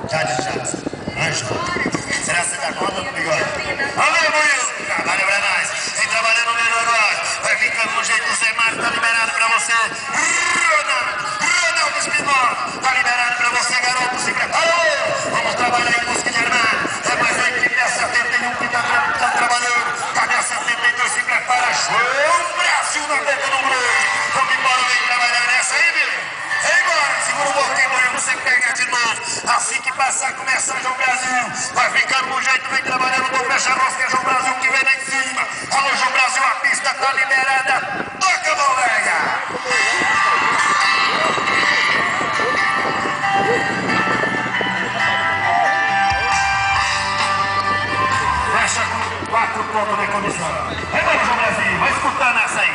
Jadson. Anjo. Será que você dá conta do bigode? Valeu, Murilo! Valeu pra nós. Vem trabalhando melhor agora. Vai ficando do jeito do Zé Mário, tá liberado pra você. Ronaldo Espinosa, tá liberado pra você, garoto. Se preparou. Vamos trabalhar em busca de armar. É mais a equipe da 71 que tá trabalhando. Cadê a 72? Se prepara. Show! Brasil na boca do Bruno. Vamos embora, vem trabalhar nessa aí, Billy. Vem embora, segura o bloqueio, Murilo, você pega de novo. Assim que passar, começa João Brasil. Vai ficando do jeito, vem trabalhando no fecha rosca, é João Brasil que vem lá em cima. Alô, João Brasil, a pista tá liberada. Toca a boleia. Fecha com 4 pontos de condição. Vai embora, João Brasil, vai escutando essa aí.